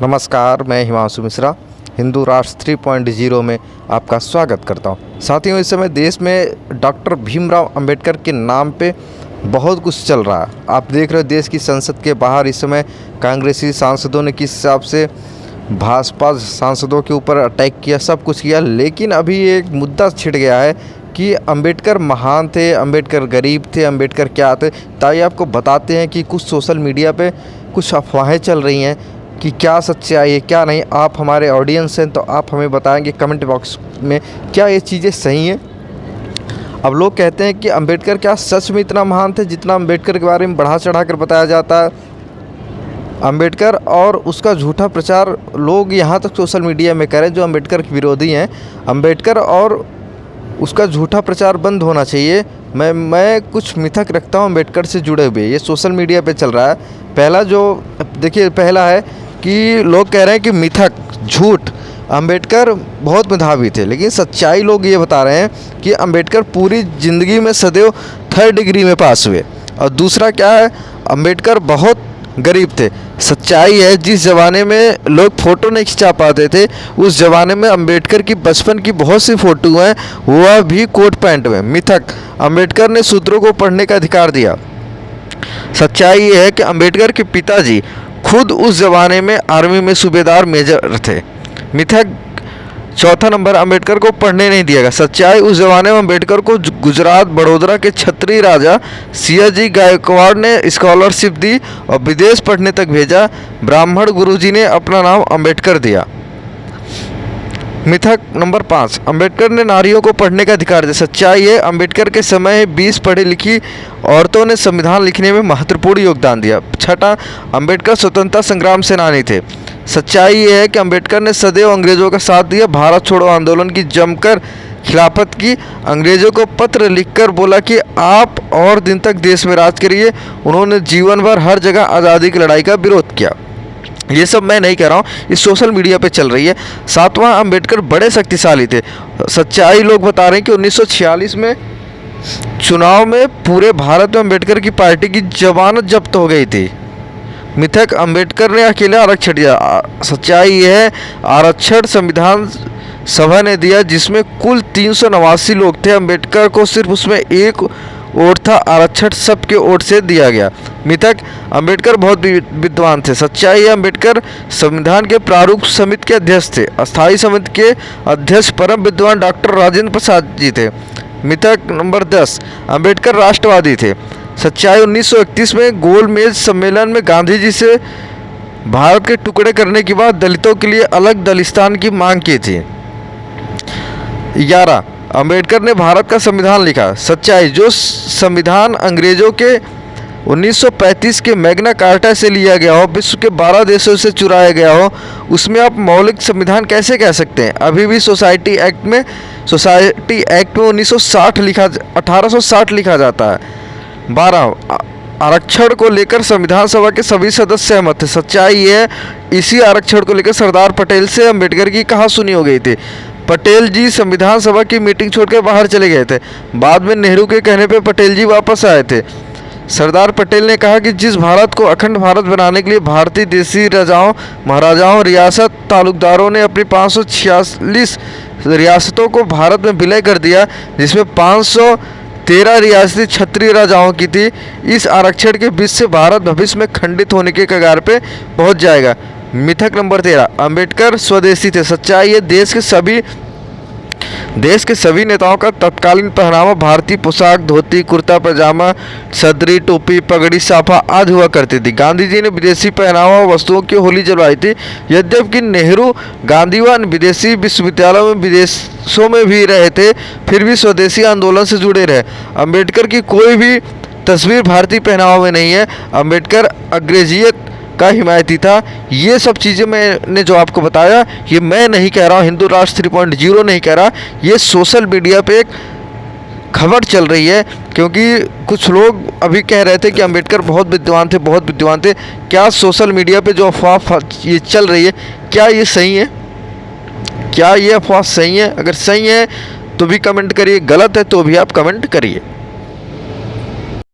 नमस्कार, मैं हिमांशु मिश्रा हिंदू राष्ट्र 3.0 में आपका स्वागत करता हूं। साथियों, इस समय देश में डॉक्टर भीमराव अंबेडकर के नाम पे बहुत कुछ चल रहा है। आप देख रहे हो देश की संसद के बाहर इस समय कांग्रेसी सांसदों ने किस हिसाब से भाजपा सांसदों के ऊपर अटैक किया, सब कुछ किया। लेकिन अभी एक मुद्दा छिड़ गया है कि अंबेडकर महान थे, अंबेडकर गरीब थे, अंबेडकर क्या थे। ताकि आपको बताते हैं कि कुछ सोशल मीडिया पे कुछ अफवाहें चल रही हैं कि क्या सच्चाई है क्या नहीं। आप हमारे ऑडियंस हैं तो आप हमें बताएंगे कमेंट बॉक्स में क्या ये चीज़ें सही हैं। अब लोग कहते हैं कि अंबेडकर क्या सच में इतना महान थे जितना अंबेडकर के बारे में बढ़ा चढ़ा कर बताया जाता है। अंबेडकर और उसका झूठा प्रचार लोग यहाँ तक सोशल मीडिया में करें जो अंबेडकर के विरोधी हैं। अंबेडकर और उसका झूठा प्रचार बंद होना चाहिए। मैं कुछ मिथक रखता हूँ अंबेडकर से जुड़े हुए, ये सोशल मीडिया पे चल रहा है। पहला है कि लोग कह रहे हैं कि मिथक झूठ, अंबेडकर बहुत मेधावी थे। लेकिन सच्चाई लोग ये बता रहे हैं कि अंबेडकर पूरी ज़िंदगी में सदैव 3rd डिग्री में पास हुए। और दूसरा क्या है, अंबेडकर बहुत गरीब थे। सच्चाई है जिस ज़माने में लोग फ़ोटो नहीं खिंचा पाते थे, उस ज़माने में अंबेडकर की बचपन की बहुत सी फ़ोटो हैं, वह भी कोट पैंट में। मिथक, अंबेडकर ने शूद्रों को पढ़ने का अधिकार दिया। सच्चाई ये है कि अंबेडकर के पिताजी खुद उस ज़माने में आर्मी में सूबेदार मेजर थे। मिथक, चौथा नंबर, अंबेडकर को पढ़ने नहीं दिया गया। सच्चाई, उस ज़माने में अंबेडकर को गुजरात बड़ौदा के क्षत्रिय राजा सियाजी गायकवाड़ ने स्कॉलरशिप दी और विदेश पढ़ने तक भेजा। ब्राह्मण गुरुजी ने अपना नाम अंबेडकर दिया। मिथक नंबर 5, अंबेडकर ने नारियों को पढ़ने का अधिकार दिया। सच्चाई है, अंबेडकर के समय 20 पढ़ी लिखी औरतों ने संविधान लिखने में महत्वपूर्ण योगदान दिया। छठा, अंबेडकर स्वतंत्रता संग्राम सेनानी थे। सच्चाई ये है कि अंबेडकर ने सदैव अंग्रेज़ों का साथ दिया। भारत छोड़ो आंदोलन की जमकर खिलाफत की। अंग्रेज़ों को पत्र लिखकर बोला कि आप और दिन तक देश में राज करिए। उन्होंने जीवन भर हर जगह आज़ादी की लड़ाई का विरोध किया। ये सब मैं नहीं कह रहा हूँ, ये सोशल मीडिया पे चल रही है। सातवां, अंबेडकर बड़े शक्तिशाली थे। सच्चाई लोग बता रहे हैं कि 1946 में चुनाव में पूरे भारत में अंबेडकर की पार्टी की जमानत जब्त हो गई थी। मिथक, अंबेडकर ने अकेले आरक्षण दिया। सच्चाई ये है, आरक्षण संविधान सभा ने दिया जिसमें कुल 389 लोग थे। अंबेडकर को सिर्फ उसमें एक वोट था, आरक्षण सबके वोट से दिया गया। मिथक, अंबेडकर बहुत विद्वान थे। सच्चाई है, अंबेडकर संविधान के प्रारूप समिति के अध्यक्ष थे। अस्थायी समिति के अध्यक्ष परम विद्वान डॉक्टर राजेंद्र प्रसाद जी थे। मिथक नंबर 10, अंबेडकर राष्ट्रवादी थे। सच्चाई, 1931 में गोल मेज सम्मेलन में गांधी जी से भारत के टुकड़े करने के बाद दलितों के लिए अलग दलिस्तान की मांग की थी। 11, अंबेडकर ने भारत का संविधान लिखा। सच्चाई, जो संविधान अंग्रेजों के 1935 के मैग्ना कार्टा से लिया गया हो, विश्व के 12 देशों से चुराया गया हो, उसमें आप मौलिक संविधान कैसे कह सकते हैं। अभी भी सोसाइटी एक्ट में 1860 लिखा जाता है। 12, आरक्षण को लेकर संविधान सभा के सभी सदस्य सहमत थे। सच्चाई ये है, इसी आरक्षण को लेकर सरदार पटेल से अंबेडकर की कहासुनी हो गई थी। पटेल जी संविधान सभा की मीटिंग छोड़कर बाहर चले गए थे। बाद में नेहरू के कहने पर पटेल जी वापस आए थे। सरदार पटेल ने कहा कि जिस भारत को अखंड भारत बनाने के लिए भारतीय देशी राजाओं, महाराजाओं, रियासत तालुकदारों ने अपनी 546 रियासतों को भारत में विलय कर दिया, जिसमें 513 रियासतें क्षत्रिय राजाओं की थी। इस आरक्षण के बीच से भारत भविष्य में खंडित होने के कगार पे पहुंच जाएगा। मिथक नंबर 13, अंबेडकर स्वदेशी थे। सच्चाई है, देश के सभी नेताओं का तत्कालीन पहनावा भारतीय पोशाक, धोती, कुर्ता पैजामा, सदरी, टोपी, पगड़ी, साफा आदि हुआ करती थी। गांधी जी ने विदेशी पहनावा वस्तुओं की होली जलवाई थी। यद्यपि नेहरू, गांधी व विदेशी विश्वविद्यालयों में विदेशों में भी रहे थे, फिर भी स्वदेशी आंदोलन से जुड़े रहे। अंबेडकर की कोई भी तस्वीर भारतीय पहनावा में नहीं है। अंबेडकर अंग्रेजियत का हिमायती था। ये सब चीज़ें मैंने जो आपको बताया, ये मैं नहीं कह रहा हूँ, हिंदू राष्ट्र 3.0 नहीं कह रहा, ये सोशल मीडिया पे एक खबर चल रही है। क्योंकि कुछ लोग अभी कह रहे थे कि अंबेडकर बहुत विद्वान थे। क्या सोशल मीडिया पे जो अफवाह ये चल रही है, क्या ये सही है? क्या ये अफवाह सही है? अगर सही है तो भी कमेंट करिए, गलत है तो भी आप कमेंट करिए।